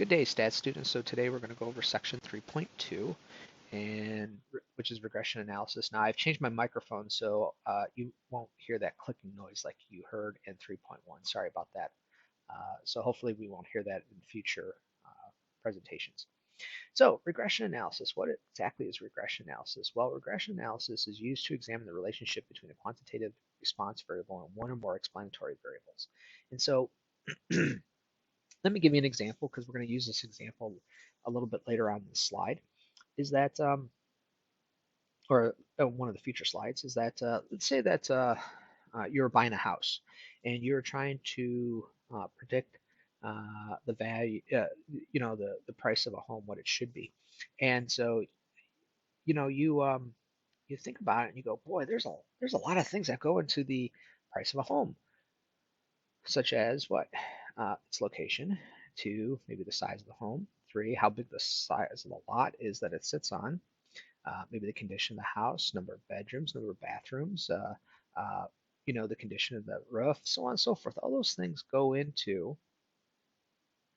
Good day, stats students. So today we're going to go over section 3.2, and which is regression analysis. Now I've changed my microphone so you won't hear that clicking noise like you heard in 3.1. Sorry about that. So hopefully we won't hear that in future presentations. So regression analysis, what exactly is regression analysis? Well, regression analysis is used to examine the relationship between a quantitative response variable and one or more explanatory variables. And so let me give you an example because we're going to use this example a little bit later on in the slide. Is that, or one of the future slides, is that let's say that you're buying a house and you're trying to predict the value, the price of a home, what it should be. And so, you think about it and you go, boy, there's a lot of things that go into the price of a home, such as what? Its location, two, maybe the size of the home, three, how big the size of the lot is that it sits on, maybe the condition of the house, number of bedrooms, number of bathrooms, the condition of the roof, so on and so forth. All those things go into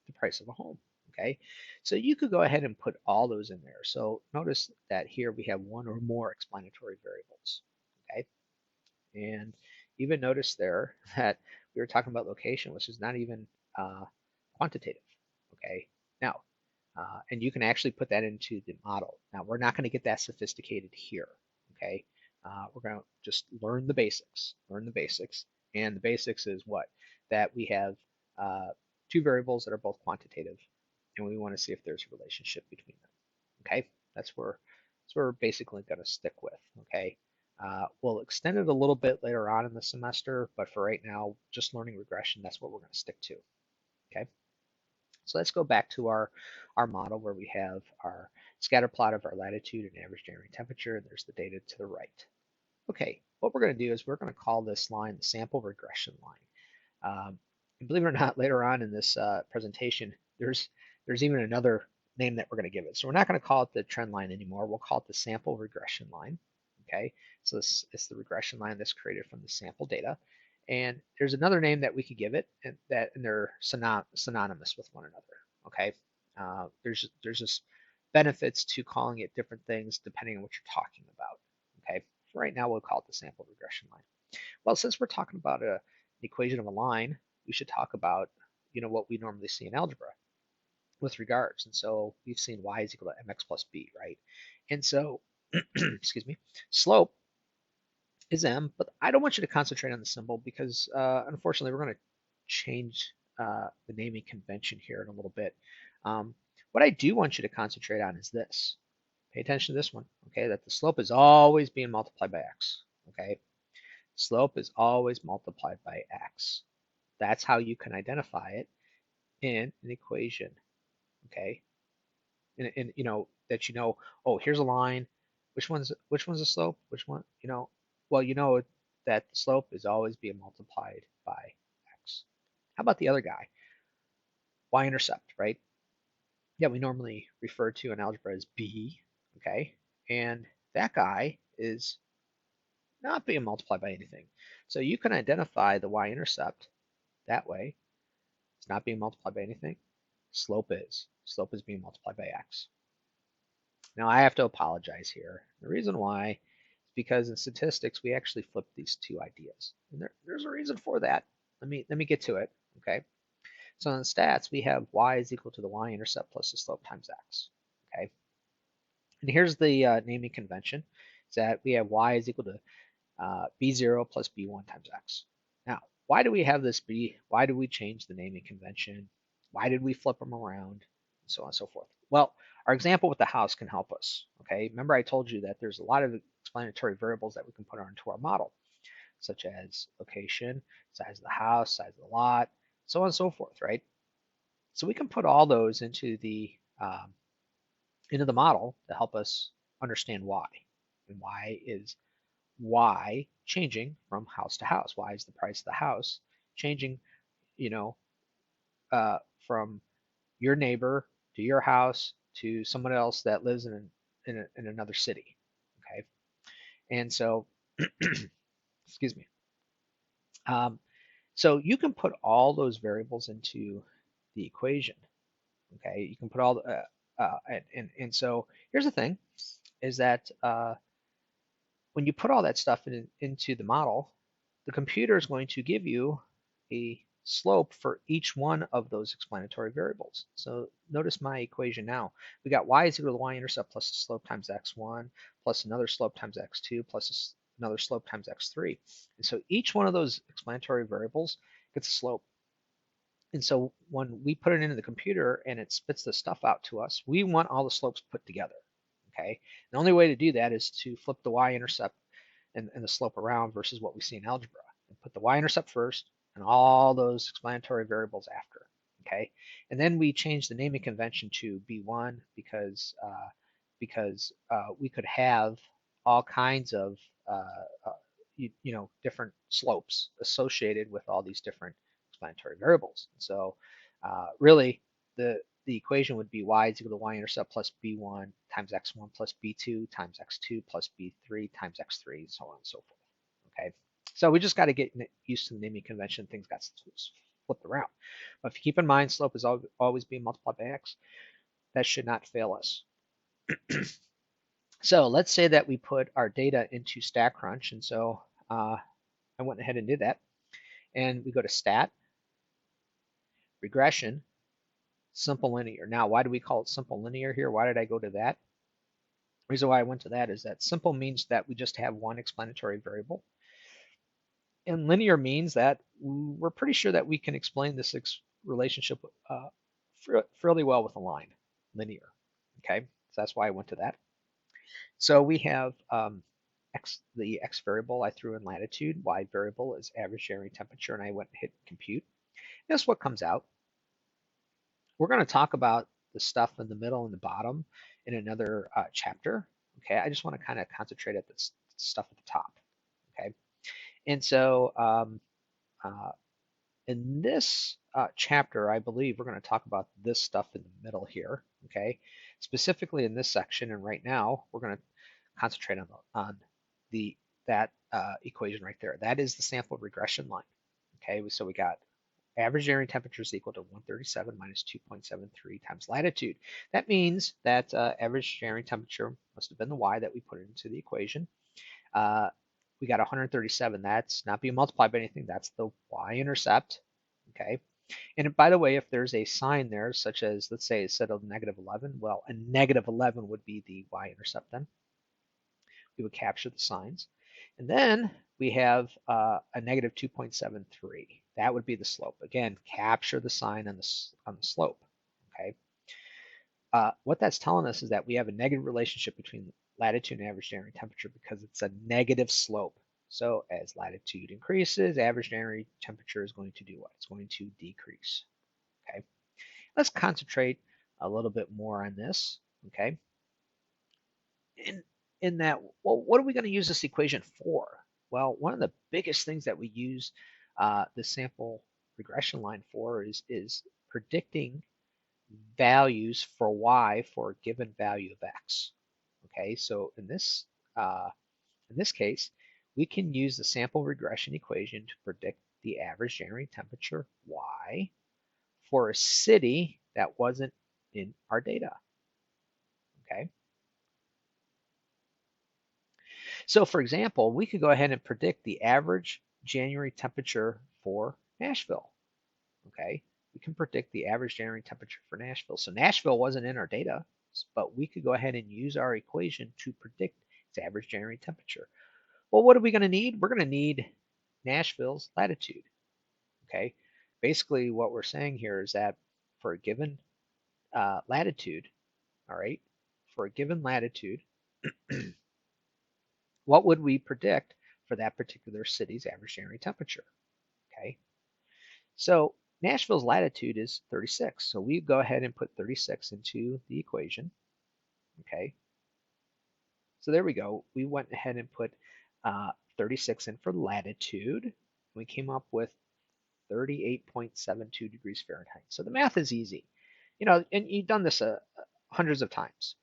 the price of a home. Okay, so you could go ahead and put all those in there. So notice that here we have one or more explanatory variables. Okay, and even notice there that we were talking about location, which is not even quantitative. Okay, now, and you can actually put that into the model. Now, we're not going to get that sophisticated here. Okay, we're going to just learn the basics. Learn the basics, and the basics is what? That we have two variables that are both quantitative, and we want to see if there's a relationship between them. Okay, that's where we're basically going to stick with. Okay, we'll extend it a little bit later on in the semester, but for right now, just learning regression, that's what we're going to stick to. Okay, so let's go back to our model where we have our scatter plot of our latitude and average January temperature, and there's the data to the right. Okay, what we're going to do is we're going to call this line the sample regression line. And believe it or not, later on in this presentation, there's even another name that we're going to give it. So we're not going to call it the trend line anymore. We'll call it the sample regression line. Okay, so this is the regression line that's created from the sample data. And there's another name that we could give it, and they're synonymous with one another. Okay, there's just benefits to calling it different things depending on what you're talking about. Okay, for right now we'll call it the sample regression line. Well, since we're talking about an equation of a line, we should talk about what we normally see in algebra with regards. And so we've seen y is equal to mx plus b, right? And so, excuse me, slope is m, but I don't want you to concentrate on the symbol because unfortunately we're going to change the naming convention here in a little bit. What I do want you to concentrate on is this. Pay attention to this one, okay? That the slope is always being multiplied by x, okay? Slope is always multiplied by x. That's how you can identify it in an equation, okay? And that oh, here's a line. Which one's the slope? Which one? Well, that the slope is always being multiplied by x. How about the other guy? Y-intercept, right? Yeah, we normally refer to in algebra as b, okay? And that guy is not being multiplied by anything. So you can identify the y-intercept that way. It's not being multiplied by anything. Slope is. Slope is being multiplied by x. Now I have to apologize here. The reason why is because in statistics we actually flip these two ideas. And there's a reason for that. Let me get to it. Okay. So in stats we have y is equal to the y-intercept plus the slope times x. Okay. And here's the naming convention. Is that we have y is equal to b0 plus b1 times x. Now, why do we have this b? Why do we change the naming convention? Why did we flip them around? And so on and so forth. Well, our example with the house can help us. Okay, remember I told you that there's a lot of explanatory variables that we can put onto our model, such as location, size of the house, size of the lot, so on and so forth, right? So we can put all those into the model to help us understand why. And why is y changing from house to house? Why is the price of the house changing, you know, from your neighbor to your house to someone else that lives in another city? Okay, and so, excuse me. So you can put all those variables into the equation. Okay, you can put all the, and so here's the thing, is that when you put all that stuff into the model, the computer is going to give you a slope for each one of those explanatory variables. So notice my equation now. We got y is equal to the y-intercept plus the slope times x1 plus another slope times x2 plus another slope times x3. And so each one of those explanatory variables gets a slope. And so when we put it into the computer and it spits the stuff out to us, we want all the slopes put together. Okay. The only way to do that is to flip the y-intercept and the slope around versus what we see in algebra. And put the y-intercept first and all those explanatory variables after. Okay. And then we change the naming convention to B1 because we could have all kinds of different slopes associated with all these different explanatory variables. So really, the equation would be y is equal to y-intercept plus b1 times x1 plus b2 times x2 plus b3 times x3, so on and so forth. Okay, so we just got to get used to the naming convention. Things got flipped around. But if you keep in mind, slope is always being multiplied by x, that should not fail us. So let's say that we put our data into StatCrunch, and so I went ahead and did that. And we go to Stat, Regression, Simple Linear. Now, why do we call it Simple Linear here? Why did I go to that? The reason why I went to that is that simple means that we just have one explanatory variable. And linear means that we're pretty sure that we can explain this relationship fairly well with a line, linear. Okay, so that's why I went to that. So we have the x variable I threw in latitude, y variable is average January temperature, and I went and hit compute. Guess what comes out? We're going to talk about the stuff in the middle and the bottom in another chapter. Okay, I just want to kind of concentrate at this stuff at the top. Okay, and so in this chapter, I believe we're going to talk about this stuff in the middle here. Okay, specifically in this section, and right now we're going to concentrate on that equation right there. That is the sample regression line. Okay, so we got average January temperature is equal to 137 minus 2.73 times latitude. That means that average January temperature must have been the y that we put into the equation. We got 137. That's not being multiplied by anything. That's the y-intercept. Okay. And by the way, if there's a sign there, such as, let's say, instead of negative 11, well, a negative 11 would be the y-intercept then. We would capture the signs. And then we have a negative 2.73. That would be the slope. Again, capture the sign on the slope. Okay. What that's telling us is that we have a negative relationship between latitude and average January temperature because it's a negative slope. So as latitude increases, average January temperature is going to do what? It's going to decrease. Okay. Let's concentrate a little bit more on this. Okay. In that, well, what are we going to use this equation for? Well, one of the biggest things that we use the sample regression line for is predicting values for y for a given value of x. Okay, so in this case, we can use the sample regression equation to predict the average January temperature y for a city that wasn't in our data. Okay. So for example, we could go ahead and predict the average January temperature for Nashville. Okay, we can predict the average January temperature for Nashville. So Nashville wasn't in our data, but we could go ahead and use our equation to predict its average January temperature. Well, what are we going to need? We're going to need Nashville's latitude. Okay, basically what we're saying here is that for a given latitude, all right, for a given latitude, what would we predict for that particular city's average January temperature? Okay, so Nashville's latitude is 36, so we go ahead and put 36 into the equation. Okay, so there we go. We went ahead and put 36 in for latitude. We came up with 38.72 degrees Fahrenheit. So the math is easy, and you've done this hundreds of times.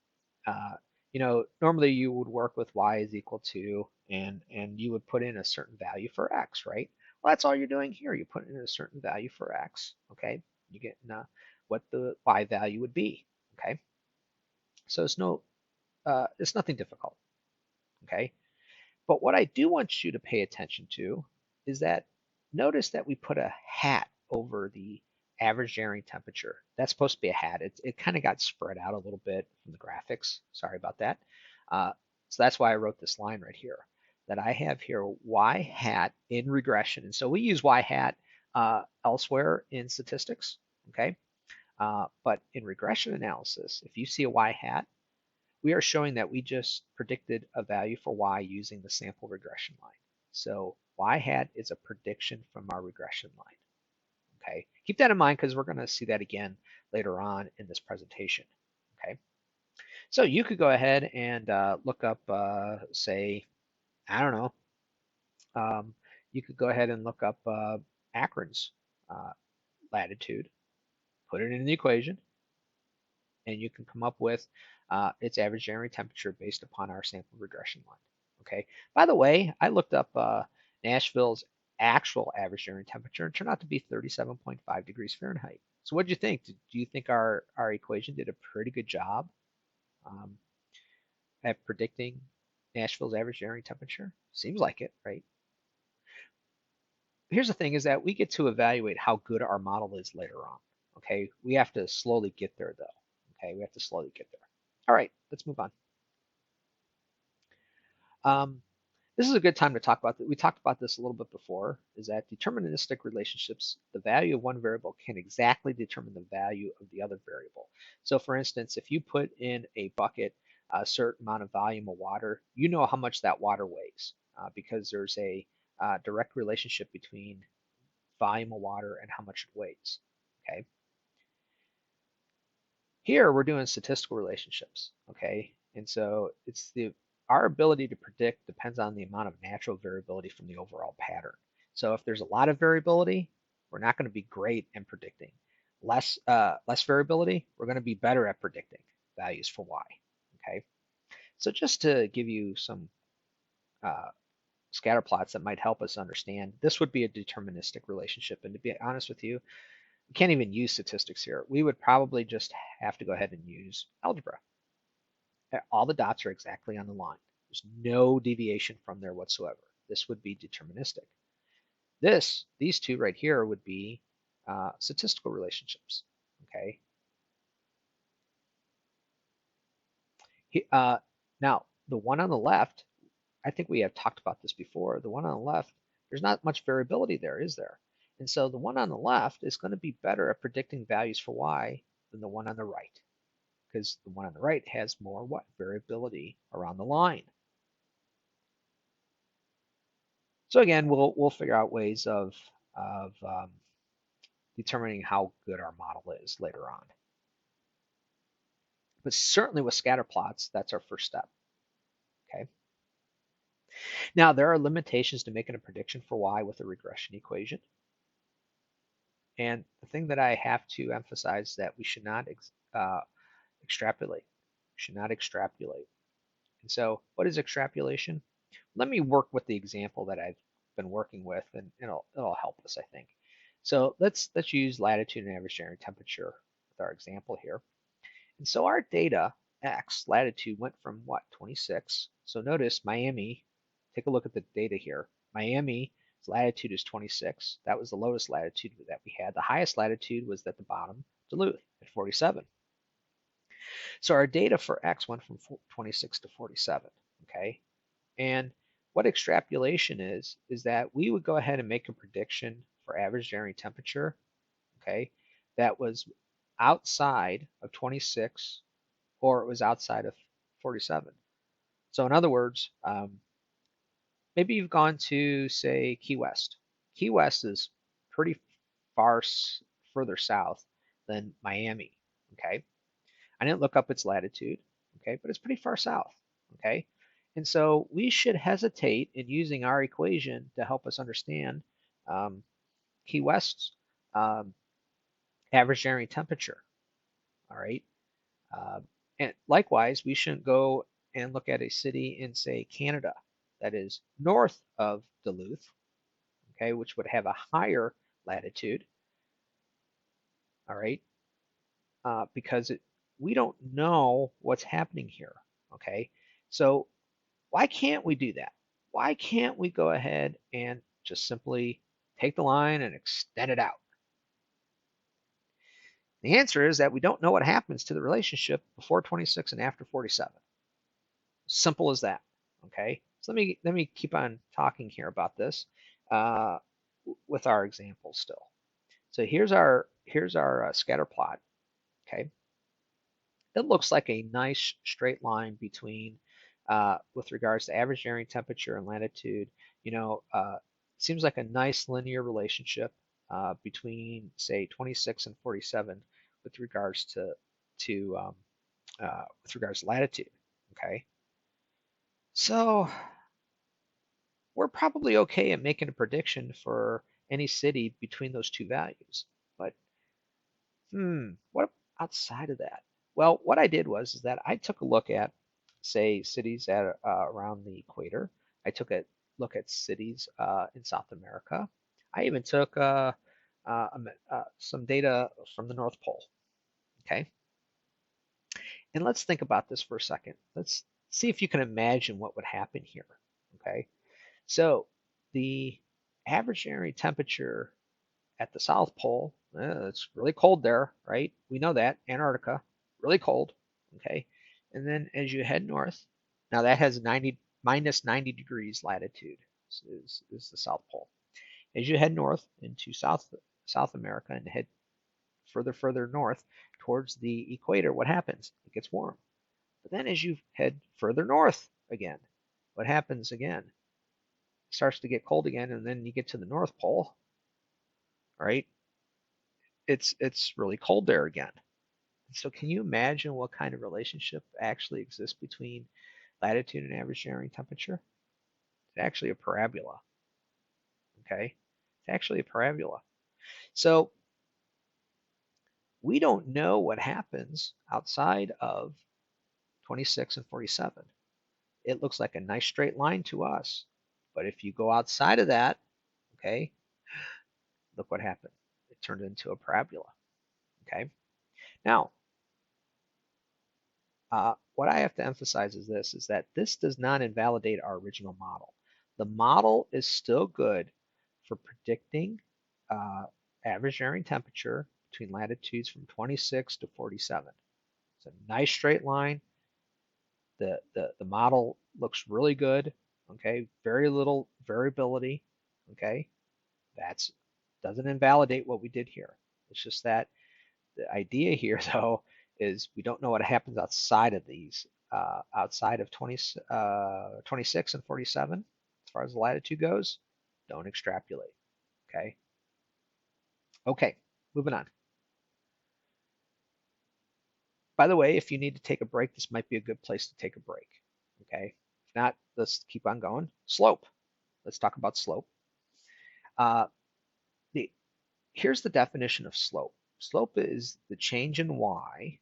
Normally you would work with y is equal to, and you would put in a certain value for x, right? Well, that's all you're doing here. You put in a certain value for x, okay? You get what the Y value would be. Okay, so it's nothing difficult. Okay, but what I do want you to pay attention to is that notice that we put a hat over the average generating temperature. That's supposed to be a hat. It kind of got spread out a little bit from the graphics. Sorry about that. Uh, so that's why I wrote this line right here that I have here y hat in regression. And so we use y hat elsewhere in statistics. Okay. But in regression analysis, if you see a y hat, we are showing that we just predicted a value for y using the sample regression line. So y hat is a prediction from our regression line. Okay, keep that in mind because we're going to see that again later on in this presentation. Okay, so you could go ahead and look up, say, I don't know, you could go ahead and look up Akron's uh, latitude, put it in the equation, and you can come up with its average generating temperature based upon our sample regression line. Okay. By the way, I looked up Nashville's actual average generating temperature and turned out to be 37.5 degrees Fahrenheit. So what do you think? Do you think our equation did a pretty good job um, at predicting Nashville's average generating temperature? Seems like it, right? Here's the thing is that we get to evaluate how good our model is later on. Okay. We have to slowly get there though. Okay. We have to slowly get there. All right, let's move on. This is a good time to talk about that. We talked about this a little bit before, is that deterministic relationships, the value of one variable can exactly determine the value of the other variable. So for instance, if you put in a bucket a certain amount of volume of water, you know how much that water weighs because there's a direct relationship between volume of water and how much it weighs. Okay. Here we're doing statistical relationships, okay? And so our ability to predict depends on the amount of natural variability from the overall pattern. So if there's a lot of variability, we're not going to be great in predicting. Less variability, we're going to be better at predicting values for y, okay? So just to give you some scatter plots that might help us understand, this would be a deterministic relationship. And to be honest with you, we can't even use statistics here. We would probably just have to go ahead and use algebra. All the dots are exactly on the line. There's no deviation from there whatsoever. This would be deterministic. These two right here would be statistical relationships. Okay. Now, the one on the left, I think we have talked about this before. The one on the left, there's not much variability there, is there? And so the one on the left is going to be better at predicting values for y than the one on the right, because the one on the right has more what? Variability around the line. So again, we'll figure out ways of determining how good our model is later on. But certainly with scatter plots, that's our first step. Okay. Now there are limitations to making a prediction for y with a regression equation. And the thing that I have to emphasize is that we should not extrapolate. We should not extrapolate. And so what is extrapolation? Let me work with the example that I've been working with, and it'll help us, I think. So let's use latitude and average generating temperature with our example here. And so our data, x, latitude, went from what, 26. So notice Miami, take a look at the data here. Miami's latitude is 26. That was the lowest latitude that we had. The highest latitude was at the bottom, Duluth, at 47. So our data for x went from 26 to 47, okay? And what extrapolation is that we would go ahead and make a prediction for average generating temperature, okay, that was outside of 26 or it was outside of 47. So in other words, maybe you've gone to, say, Key West. Key West is pretty far further south than Miami, okay? I didn't look up its latitude, okay, but it's pretty far south, okay? And so we should hesitate in using our equation to help us understand Key West's average generating temperature, all right? And likewise, we shouldn't go and look at a city in, say, Canada that is north of Duluth, okay, which would have a higher latitude, all right? because we don't know what's happening here. Okay, so why can't we do that? Why can't we go ahead and just simply take the line and extend it out? The answer is that we don't know what happens to the relationship before 26 and after 47. Simple as that. Okay, so let me keep on talking here about this uh, with our example still. So here's our scatter plot. Okay, it looks like a nice straight line between with regards to average varying temperature and latitude. You know, seems like a nice linear relationship between say 26 and 47 with regards to latitude. Okay, so we're probably okay at making a prediction for any city between those two values. But what outside of that? Well, what I did was is that I took a look at, say, cities at around the equator. I took a look at cities in South America. I even took some data from the North Pole. Okay, and let's think about this for a second. Let's see if you can imagine what would happen here. Okay, so the average area temperature at the South Pole, it's really cold there, right? We know that. Antarctica, really cold. Okay. And then as you head north, now that has minus 90 degrees latitude is the South Pole. As you head north into South America and head further north towards the equator, what happens? It gets warm. But then as you head further north again, what happens again? It starts to get cold again, and then you get to the North Pole, right? It's really cold there again. So can you imagine what kind of relationship actually exists between latitude and average January temperature? It's actually a parabola. Okay, it's actually a parabola. So we don't know what happens outside of 26 and 47. It looks like a nice straight line to us, but if you go outside of that, okay, look what happened. It turned into a parabola. Okay, now what I have to emphasize is that this does not invalidate our original model. The model is still good for predicting uh, average varying temperature between latitudes from 26 to 47. It's a nice straight line. The model looks really good. Okay, very little variability. Okay, that's doesn't invalidate what we did here. It's just that the idea here, though, is we don't know what happens outside of these, outside of 26 and 47, as far as the latitude goes. Don't extrapolate. Okay. Okay. Moving on. By the way, if you need to take a break, this might be a good place to take a break. Okay. If not, let's keep on going. Slope. Let's talk about slope. Uh, the Here's the definition of slope. Slope is the change in y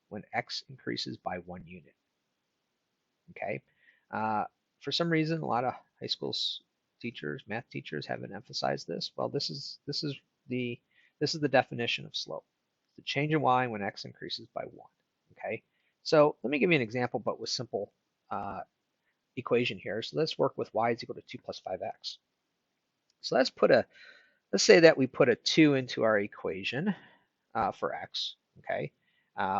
when x increases by 1 unit. Okay. Uh, for some reason, a lot of high school teachers, math teachers, haven't emphasized this. Well, the this is the definition of slope. The change in y when x increases by 1. Okay. So let me give you an example, but with simple equation here. So let's work with y is equal to 2 plus 5x. So let's say that we put a 2 into our equation for x. Okay.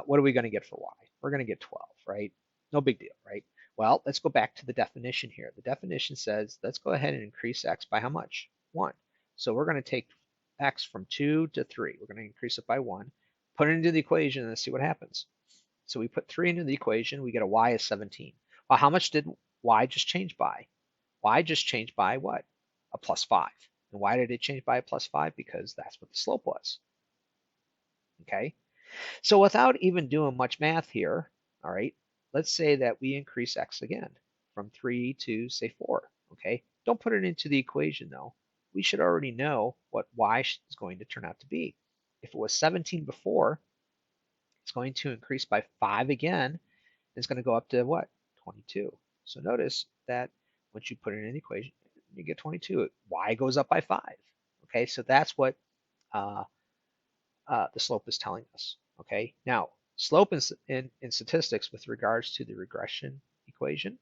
What are we going to get for y? We're going to get 12, right? No big deal, right? Well, let's go back to the definition here. The definition says, let's go ahead and increase x by how much? 1. So we're going to take x from 2 to 3. We're going to increase it by 1, put it into the equation, and see what happens. So we put 3 into the equation. We get a y of 17. Well, how much did y just change by? Y just changed by what? A plus 5. And why did it change by a plus 5? Because that's what the slope was. Okay? So without even doing much math here, all right, let's say that we increase x again from 3 to, say, 4. Okay? Don't put it into the equation, though. We should already know what y is going to turn out to be. If it was 17 before, it's going to increase by 5 again. It's going to go up to what? 22. So notice that once you put it in the equation, you get 22. Y goes up by 5. Okay, so that's what the slope is telling us. Okay, now slope in statistics with regards to the regression equation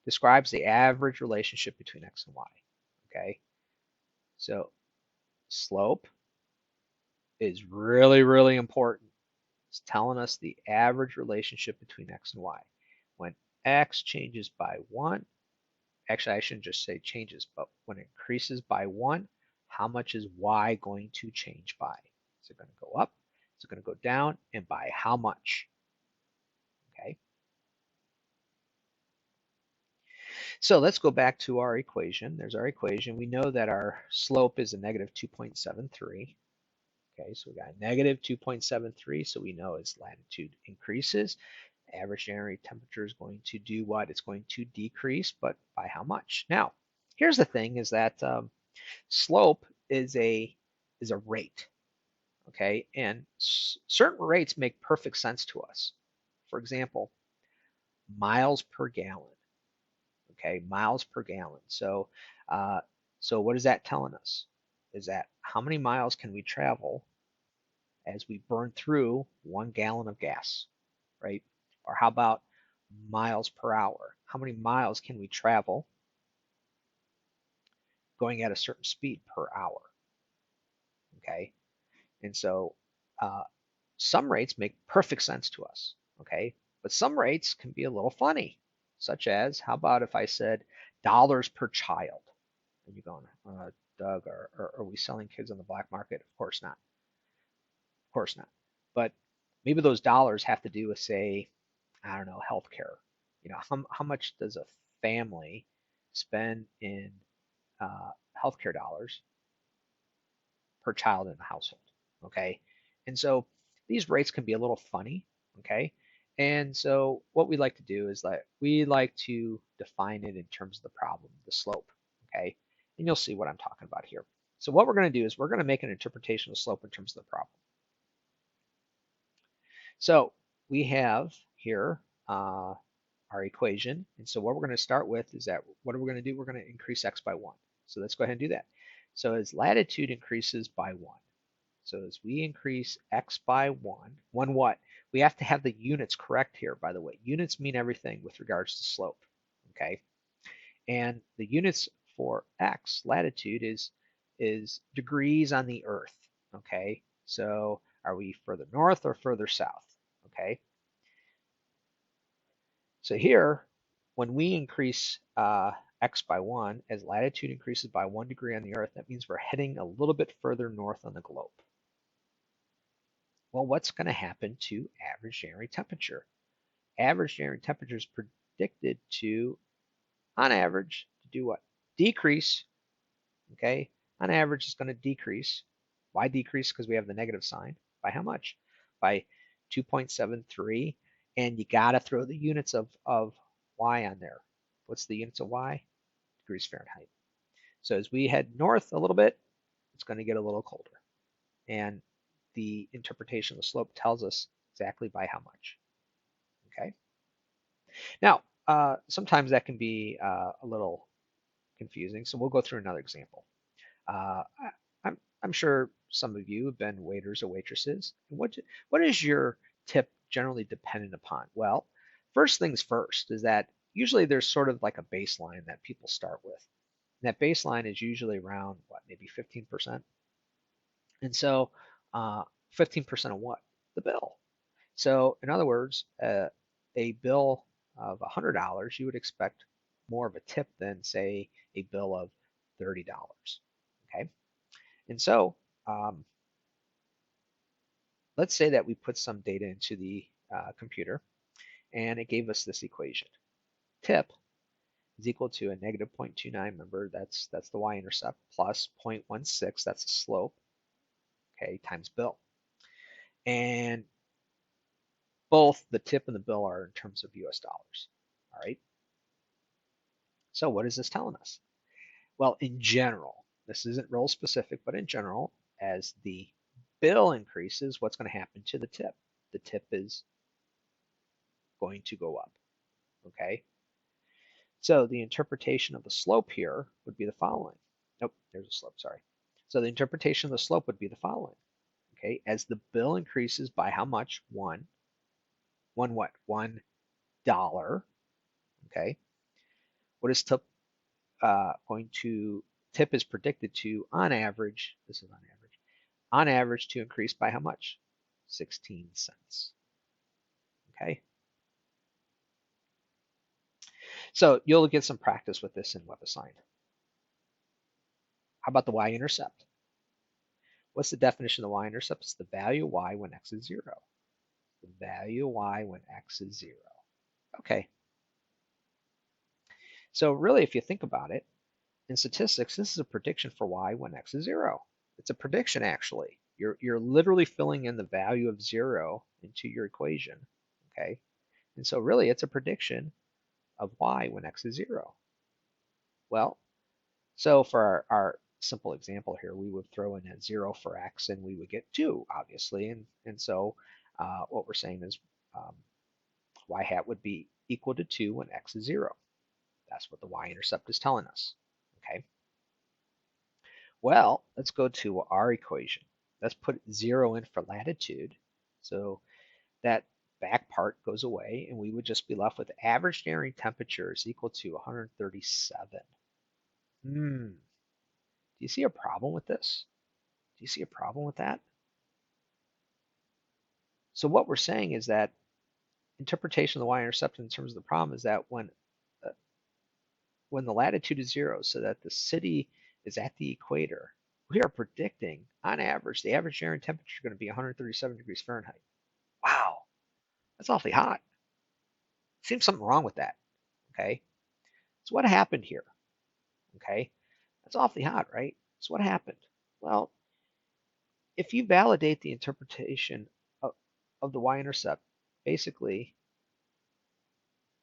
describes the average relationship between x and y. Okay, so slope is really, really important. It's telling us the average relationship between x and y. When x changes by 1, actually I shouldn't just say changes, but when it increases by 1, how much is y going to change by? Is it going to go up? Is it going to go down? And by how much? Okay. So let's go back to our equation. There's our equation. We know that our slope is a negative 2.73. Okay, so we got a negative 2.73, so we know as latitude increases, average January temperature is going to do what? It's going to decrease, but by how much? Now, here's the thing: is that slope is a rate. Okay, and certain rates make perfect sense to us. For example, miles per gallon. Okay, miles per gallon. Uh, so what is that telling us? Is that how many miles can we travel as we burn through 1 gallon of gas, right? Or how about miles per hour? How many miles can we travel going at a certain speed per hour? Okay, and so uh, some rates make perfect sense to us. Okay, but some rates can be a little funny, such as how about if I said dollars per child? And you're going, Doug, are we selling kids on the black market? Of course not. Of course not. But maybe those dollars have to do with, say, I don't know, healthcare. How much does a family spend in healthcare dollars per child in the household? Okay. And so these rates can be a little funny. Okay. And so what we like to do is that we like to define it in terms of the problem, the slope. Okay. And you'll see what I'm talking about here. So what we're going to do is we're going to make an interpretation of slope in terms of the problem. So we have here our equation. And so what we're going to start with is that what are we going to do? We're going to increase x by 1. So let's go ahead and do that. So as latitude increases by 1, so as we increase x by 1 what? We have to have the units correct here, by the way. Units mean everything with regards to slope, okay? And the units for x, latitude, is degrees on the earth, okay? So are we further north or further south, okay? So here, when we increase x by 1, as latitude increases by 1 degree on the Earth, that means we're heading a little bit further north on the globe. Well, what's going to happen to average January temperature? Average January temperature is predicted to, on average, to do what? Decrease, okay? On average, it's going to decrease. Why decrease? Because we have the negative sign. By how much? By 2.73, and you got to throw the units of y on there. What's the units of y? Degrees Fahrenheit. So as we head north a little bit, it's going to get a little colder. And the interpretation of the slope tells us exactly by how much. Okay. Now, sometimes that can be a little confusing. So we'll go through another example. Uh, I'm sure some of you have been waiters or waitresses. What is your tip generally dependent upon? Well, first things first is that usually there's sort of like a baseline that people start with. And that baseline is usually around what, maybe 15%. And so 15% of what? The bill. So in other words, a bill of $100, you would expect more of a tip than, say, a bill of $30. Okay. And so let's say that we put some data into the computer and it gave us this equation. Tip is equal to a negative 0.29, remember that's the y-intercept, plus 0.16, that's the slope, okay, times bill. And both the tip and the bill are in terms of US dollars, all right? So what is this telling us? Well, in general, this isn't role specific, but in general, as the bill increases, what's going to happen to the tip? The tip is going to go up, okay? So the interpretation of the slope here would be the following. Nope, there's a slope, sorry. So the interpretation of the slope would be the following, Okay, as the bill increases by how much? One what? $1. Okay, what is tip going to tip is predicted to on average? This is on average to increase by how much? 16 cents. Okay, so you'll get some practice with this in WebAssign. How about the y-intercept? What's the definition of the y-intercept? It's the value of y when x is 0. The value of y when x is 0. Okay, so really if you think about it, in statistics, this is a prediction for y when x is 0. It's a prediction actually. You're literally filling in the value of 0 into your equation, okay? And so really it's a prediction of y when x is 0. Well, so for our simple example here, we would throw in a 0 for x and we would get 2, obviously. And so what we're saying is y hat would be equal to 2 when x is 0. That's what the y-intercept is telling us, okay? Well, let's go to our equation. Let's put 0 in for latitude. So that back part goes away, and we would just be left with average daily temperature is equal to 137. Do you see a problem with this? Do you see a problem with that? So what we're saying is that interpretation of the y-intercept in terms of the problem is that uh, when the latitude is 0, so that the city is at the equator, we are predicting, on average, the average daily temperature is going to be 137 degrees Fahrenheit. Wow, that's awfully hot. Seems something wrong with that, okay? So what happened here, okay? That's awfully hot, right? So what happened? Well, if you validate the interpretation of the y-intercept, basically,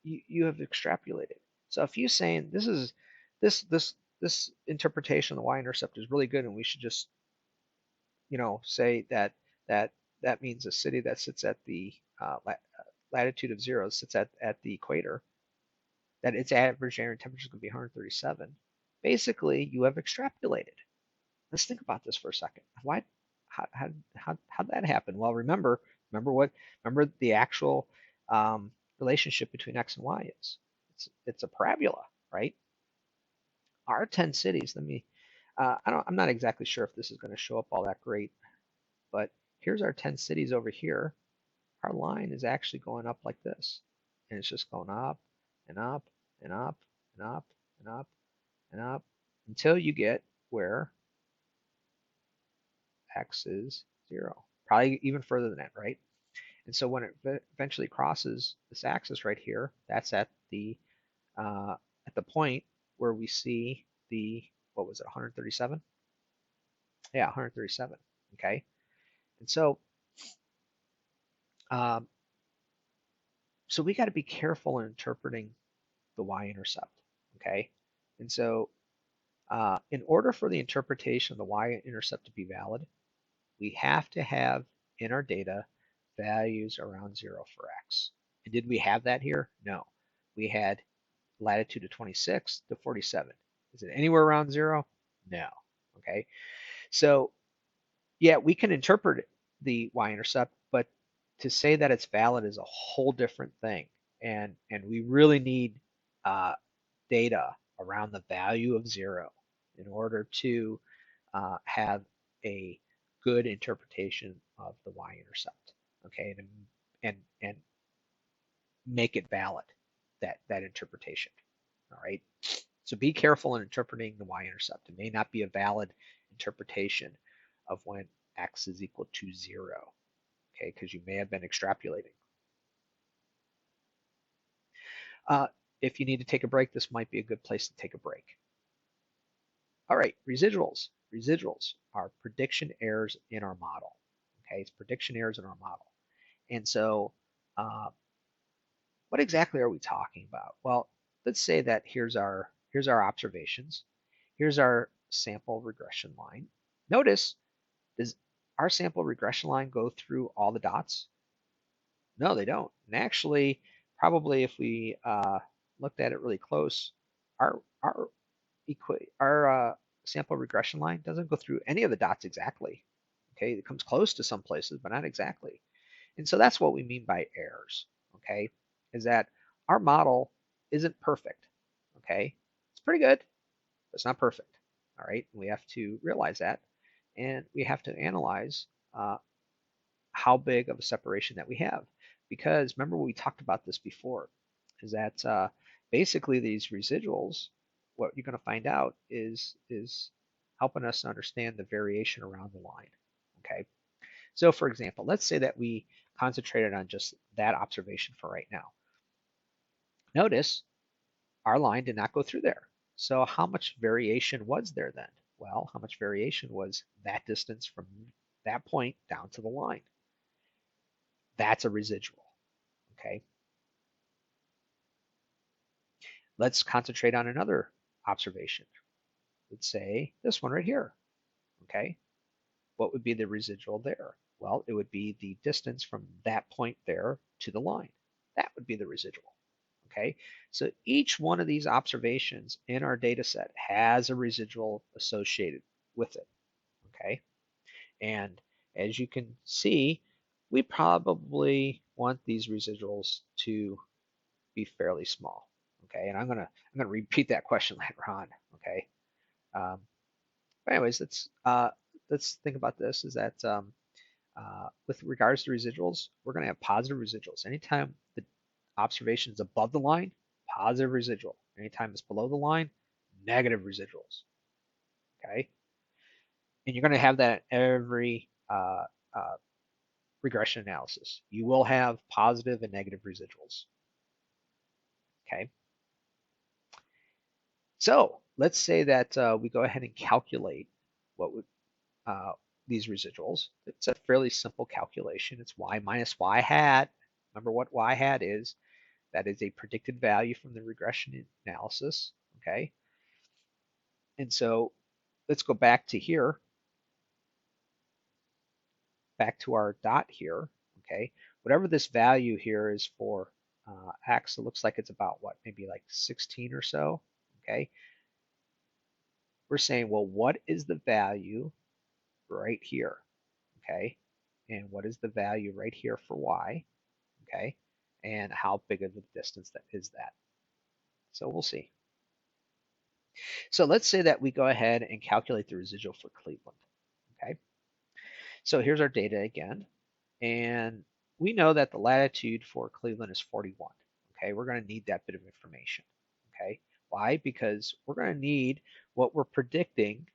you have extrapolated. So if you're saying this interpretation of the y-intercept is really good, and we should just say that that means a city that sits at the latitude of 0 sits at the equator, that its average ambient temperature is going to be 137. Basically, you have extrapolated. Let's think about this for a second. Why? How did that happen? Well, remember the actual relationship between x and y is. It's a parabola, right? Our 10 cities. Let me. I'm not exactly sure if this is going to show up all that great, but here's our 10 cities over here. Our line is actually going up like this, and it's just going up and up and up and up and up and up until you get where x is 0. Probably even further than that, right? And so when it eventually crosses this axis right here, that's at the point where we see the, what was it, 137? Yeah, 137. Okay, and so um, so we got to be careful in interpreting the y-intercept. Okay, and so in order for the interpretation of the y-intercept to be valid, we have to have in our data values around 0 for x. And did we have that here? No. We had latitude of 26 to 47. Is it anywhere around 0? No. Okay. So, yeah, we can interpret the y-intercept, but to say that it's valid is a whole different thing. And we really need data around the value of 0 in order to have a good interpretation of the y-intercept. Okay, and make it valid, that interpretation. All right. So be careful in interpreting the y-intercept. It may not be a valid interpretation of when x is equal to 0. Okay, because you may have been extrapolating. If you need to take a break, this might be a good place to take a break. All right, residuals. Residuals are prediction errors in our model. Okay, it's prediction errors in our model. And so what exactly are we talking about? Well, let's say that here's our observations. Here's our sample regression line. Notice, does our sample regression line go through all the dots? No, they don't. And actually, probably if we looked at it really close, our sample regression line doesn't go through any of the dots exactly. Okay, it comes close to some places, but not exactly. And so that's what we mean by errors. Okay, is that our model isn't perfect. Okay, it's pretty good, but it's not perfect. All right, we have to realize that, and we have to analyze how big of a separation that we have. Because remember, we talked about this before, is that basically these residuals, what you're going to find out is helping us understand the variation around the line. Okay, so for example, let's say that we concentrated on just that observation for right now. Notice our line did not go through there. So how much variation was there then? Well, how much variation was that distance from that point down to the line? That's a residual. Okay, let's concentrate on another observation. Let's say this one right here. Okay, what would be the residual there? Well, it would be the distance from that point there to the line. That would be the residual. Okay, so each one of these observations in our data set has a residual associated with it. Okay, and as you can see, we probably want these residuals to be fairly small. Okay, and I'm gonna repeat that question later on. Okay, um, but anyways, let's think about this. Is that with regards to residuals, we're gonna have positive residuals. Anytime the observation is above the line, positive residual. Anytime it's below the line, negative residuals. Okay, and you're gonna have that every uh, regression analysis. You will have positive and negative residuals. Okay. So let's say that we go ahead and calculate what would uh, these residuals. It's a fairly simple calculation. It's y minus y hat. Remember what y hat is? That is a predicted value from the regression analysis. Okay. And so let's go back to here, back to our dot here. Okay. Whatever this value here is for x, it looks like it's about what, maybe like 16 or so. Okay. We're saying, well, what is the value right here? Okay. And what is the value right here for y? Okay. And how big of a distance that is that? So we'll see. So let's say that we go ahead and calculate the residual for Cleveland. Okay. So here's our data again. And we know that the latitude for Cleveland is 41. Okay. We're going to need that bit of information. Okay. Why? Because we're going to need what we're predicting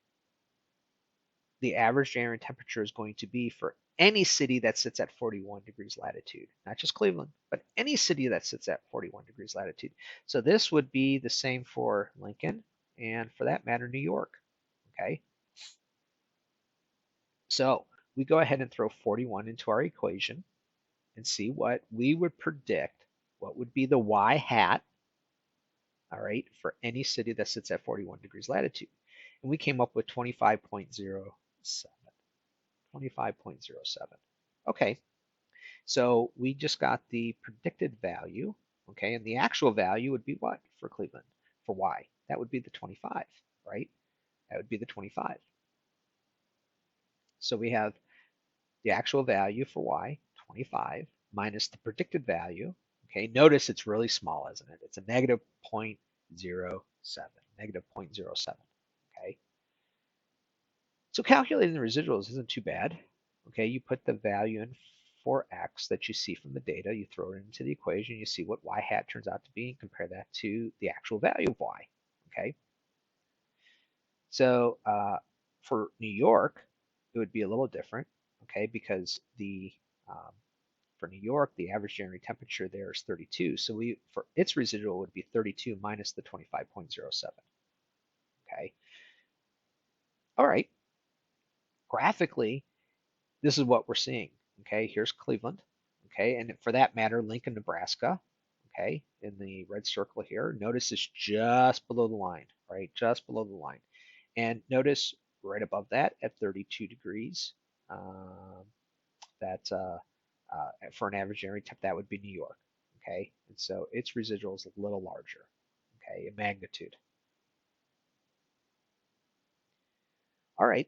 the average January temperature is going to be for any city that sits at 41 degrees latitude, not just Cleveland, but any city that sits at 41 degrees latitude. So this would be the same for Lincoln and for that matter, New York. Okay. So we go ahead and throw 41 into our equation and see what we would predict, what would be the y hat, all right, for any city that sits at 41 degrees latitude. And we came up with 25.07. 25.07. Okay, so we just got the predicted value, okay, and the actual value would be what for Cleveland? For y? That would be the 25, right? That would be the 25. So we have the actual value for y, 25, minus the predicted value. Okay, notice it's really small, isn't it? It's a negative 0.07, negative 0.07. Okay, so calculating the residuals isn't too bad. Okay, you put the value in for x that you see from the data, you throw it into the equation, you see what y hat turns out to be, and compare that to the actual value of y. Okay, so for New York, it would be a little different. Okay, because the for New York, the average January temperature there is 32. So we for its residual would be 32 minus the 25.07. Okay, all right. Graphically, this is what we're seeing. Okay, here's Cleveland. Okay, and for that matter, Lincoln, Nebraska. Okay, in the red circle here, notice it's just below the line, right? Just below the line. And notice right above that at 32 degrees, that for an average January temp, that would be New York. Okay, and so its residual is a little larger, okay, in magnitude. All right.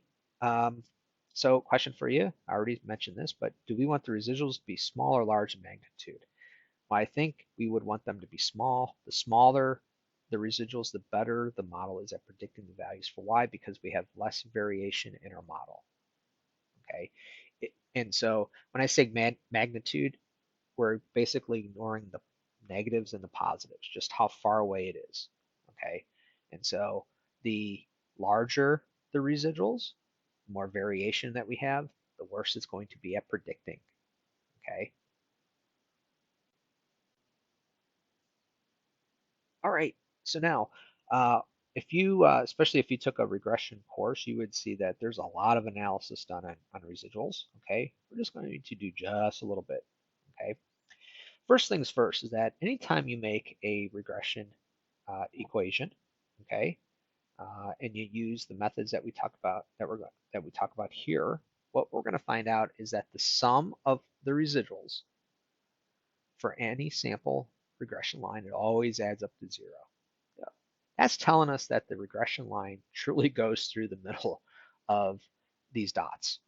So question for you, I already mentioned this, but do we want the residuals to be small or large in magnitude? Well, I think we would want them to be small. The smaller the residuals, the better the model is at predicting the values for y because we have less variation in our model. Okay, and so when I say magnitude, we're basically ignoring the negatives and the positives, just how far away it is. Okay, and so the larger the residuals, the more variation that we have, the worse it's going to be at predicting. Okay. All right. So now, uh, if you, especially if you took a regression course, you would see that there's a lot of analysis done on residuals. Okay. We're just going to do just a little bit. Okay. First things first is that anytime you make a regression equation, okay, and you use the methods that we talk about that we talk about here, what we're going to find out is that the sum of the residuals for any sample regression line, it always adds up to 0. Yeah. That's telling us that the regression line truly goes through the middle of these dots.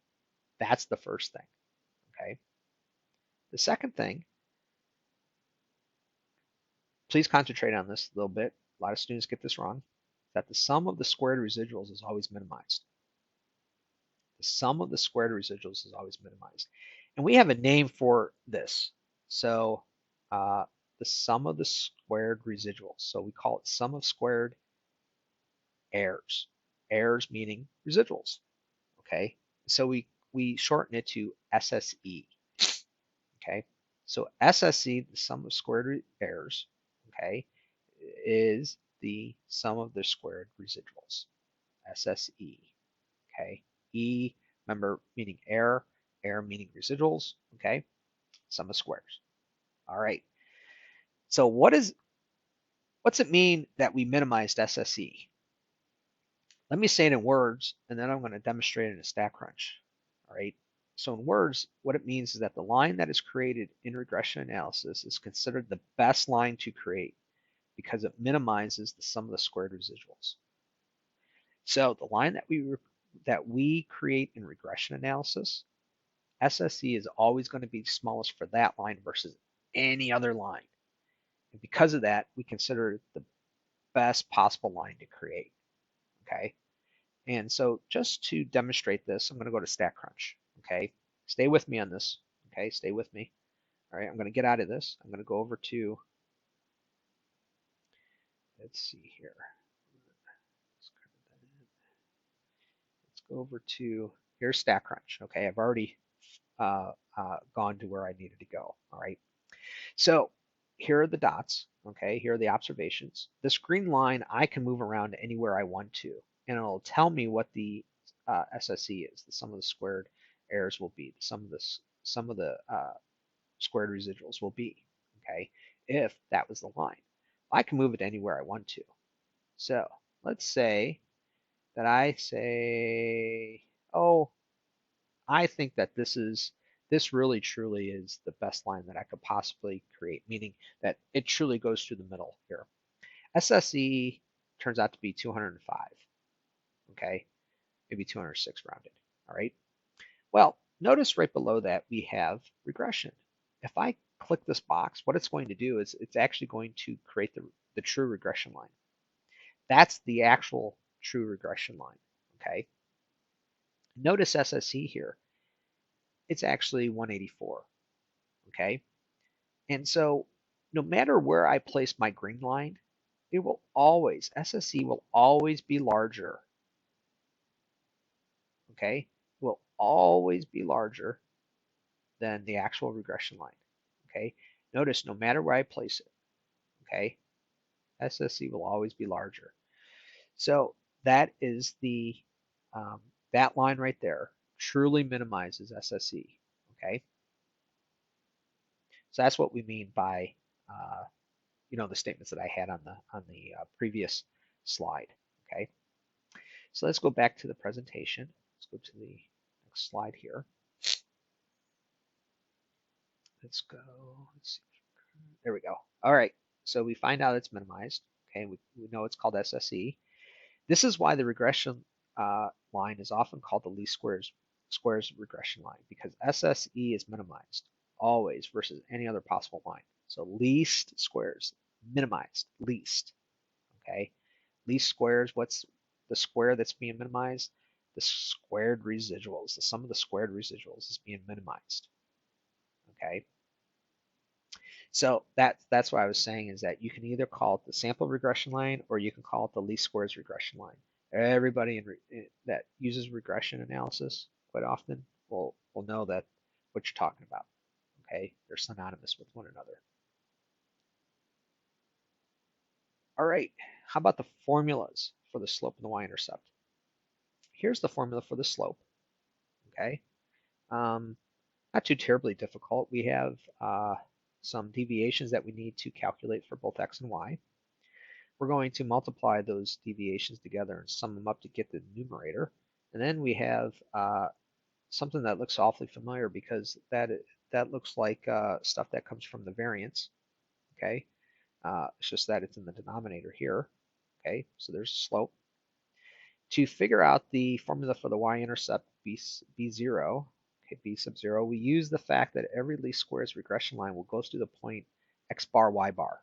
That's the first thing. Okay. The second thing, please concentrate on this a little bit. A lot of students get this wrong, that the sum of the squared residuals is always minimized. The sum of the squared residuals is always minimized. And we have a name for this. So the sum of the squared residuals. So we call it sum of squared errors. Errors meaning residuals. Okay. So we shorten it to SSE. Okay. So SSE, the sum of squared errors, okay, is the sum of the squared residuals. SSE. Okay. E, remember, meaning error, error meaning residuals. Okay. Sum of squares. All right. So what's it mean that we minimized SSE? Let me say it in words, and then I'm going to demonstrate it in a StatCrunch. All right. So in words, what it means is that the line that is created in regression analysis is considered the best line to create because it minimizes the sum of the squared residuals. So the line that we create in regression analysis, SSE is always going to be smallest for that line versus any other line. And because of that, we consider it the best possible line to create. Okay. And so just to demonstrate this, I'm going to go to StatCrunch. Okay. Stay with me on this. Okay. Stay with me. All right. I'm going to get out of this. I'm going to go over to, let's see here. Let's go over to, here's StatCrunch. Okay. I've already gone to where I needed to go. All right. So here are the dots. Okay. Here are the observations. This green line, I can move around anywhere I want to, and it'll tell me what the SSE is, the sum of the squared errors will be, the sum of the squared residuals will be. Okay. If that was the line, I can move it anywhere I want to. So let's say that I say, oh, I think that this really truly is the best line that I could possibly create, meaning that it truly goes through the middle here. SSE turns out to be 205, okay? Maybe 206 rounded, all right? Well, notice right below that we have regression. If I click this box, what it's going to do is it's actually going to create the true regression line. That's the actual true regression line, okay? Notice SSE here. It's actually 184, okay? And so no matter where I place my green line, it will always, SSE will always be larger, okay? It will always be larger than the actual regression line, okay? Notice no matter where I place it, okay? SSE will always be larger. So that is that line right there truly minimizes SSE, okay? So that's what we mean by the statements that I had on the previous slide. Okay, so let's go back to the presentation. Let's go to the next slide here. Let's go. Let's see. There we go. All right. So we find out it's minimized. Okay, we know it's called SSE. This is why the regression line is often called the least squares squares regression line because SSE is minimized always versus any other possible line. So least squares, minimized, least, okay? Least squares, what's the square that's being minimized? The squared residuals, the sum of the squared residuals is being minimized, okay? So that's what I was saying is that you can either call it the sample regression line or you can call it the least squares regression line. Everybody that uses regression analysis quite often will know that what you're talking about. Okay, they're synonymous with one another. All right, how about the formulas for the slope and the y-intercept? Here's the formula for the slope. Okay, not too terribly difficult. We have some deviations that we need to calculate for both x and y. We're going to multiply those deviations together and sum them up to get the numerator. And then we have something that looks awfully familiar because that looks like stuff that comes from the variance. Okay, it's just that it's in the denominator here. Okay, so there's slope. To figure out the formula for the y-intercept b0, okay, b sub 0, we use the fact that every least squares regression line will go through the point x bar y bar.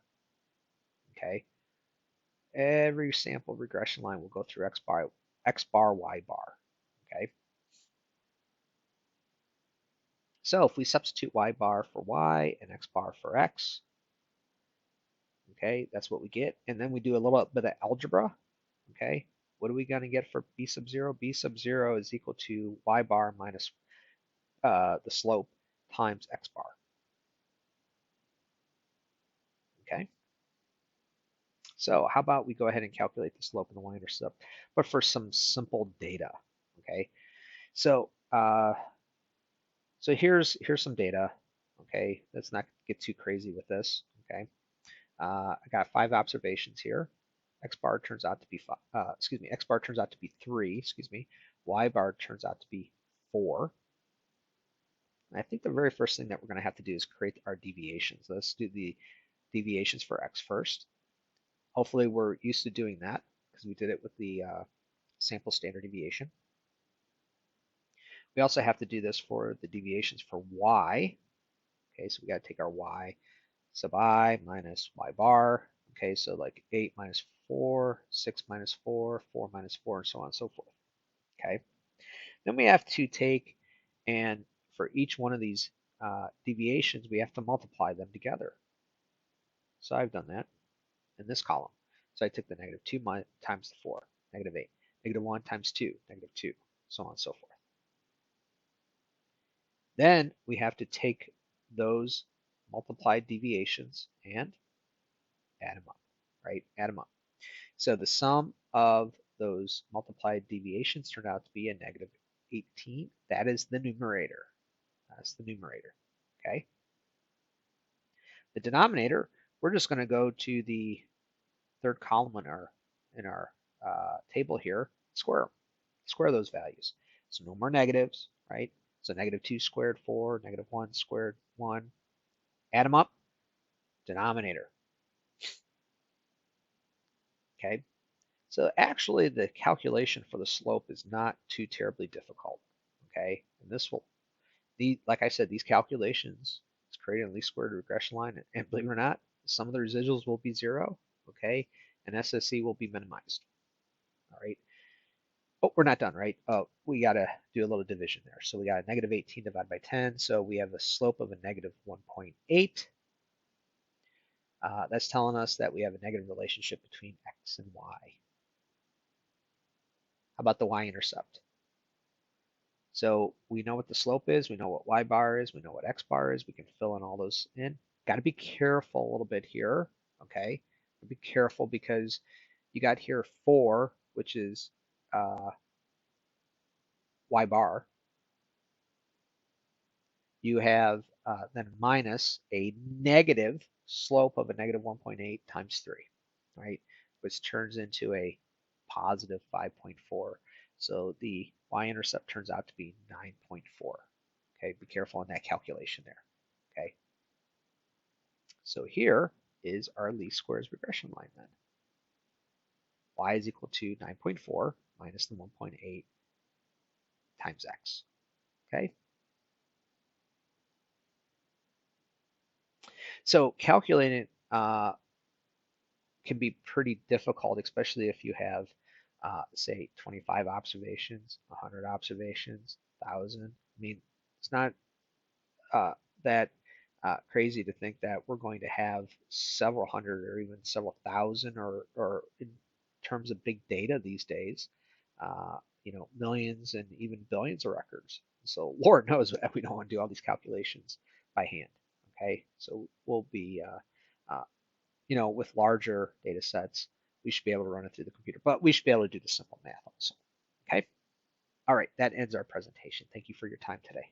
Okay, every sample regression line will go through x bar y bar. Okay, so if we substitute y bar for y and x bar for x, okay, that's what we get. And then we do a little bit of algebra. Okay, what are we going to get for b sub 0? B sub 0 is equal to y bar minus the slope times x bar. Okay, so how about we go ahead and calculate the slope and the y-intercept, but for some simple data. Okay, so here's some data. Okay, let's not get too crazy with this. Okay, I got 5 observations here. X bar turns out to be X bar turns out to be 3. Y bar turns out to be 4. And I think the very first thing that we're going to have to do is create our deviations. Let's do the deviations for x first. Hopefully we're used to doing that because we did it with the sample standard deviation. We also have to do this for the deviations for y. Okay, so we got to take our y sub I minus y bar. Okay, so like 8 minus 4, 6 minus 4, 4 minus 4, and so on and so forth. Okay, then we have to take and for each one of these deviations, we have to multiply them together. So I've done that in this column. So I took the negative 2 times the 4, negative 8, negative 1 times 2, negative 2, so on and so forth. Then we have to take those multiplied deviations and add them up, right? Add them up. So the sum of those multiplied deviations turned out to be a negative 18. That is the numerator. That's the numerator, okay? The denominator, we're just going to go to the third column in our table here, square those values. So no more negatives, right? So negative 2 squared 4, negative 1 squared 1. Add them up, denominator. Okay, so actually the calculation for the slope is not too terribly difficult. Okay, and this will, like I said, these calculations is creating a least squared regression line, and believe it or not, some of the residuals will be 0. Okay, and SSE will be minimized. All right. Oh, we're not done, right? Oh, we got to do a little division there. So we got a negative 18 divided by 10. So we have a slope of a negative 1.8. That's telling us that we have a negative relationship between x and y. How about the y-intercept? So we know what the slope is. We know what y bar is. We know what x bar is. We can fill in all those in. Got to be careful a little bit here, okay? Be careful because you got here 4, which is y bar. You have then minus a negative slope of a negative 1.8 times 3, right? Which turns into a positive 5.4. So the y-intercept turns out to be 9.4. Okay, be careful in that calculation there. Okay, so here is our least squares regression line then. Y is equal to 9.4 minus the 1.8 times x. Okay. So calculating can be pretty difficult, especially if you have, say, 25 observations, 100 observations, 1,000. I mean, it's not uh, that crazy to think that we're going to have several hundred or even several thousand, or in terms of big data these days, millions and even billions of records. So Lord knows that we don't want to do all these calculations by hand. Okay, so we'll be with larger data sets, we should be able to run it through the computer, but we should be able to do the simple math also. Okay. All right. That ends our presentation. Thank you for your time today.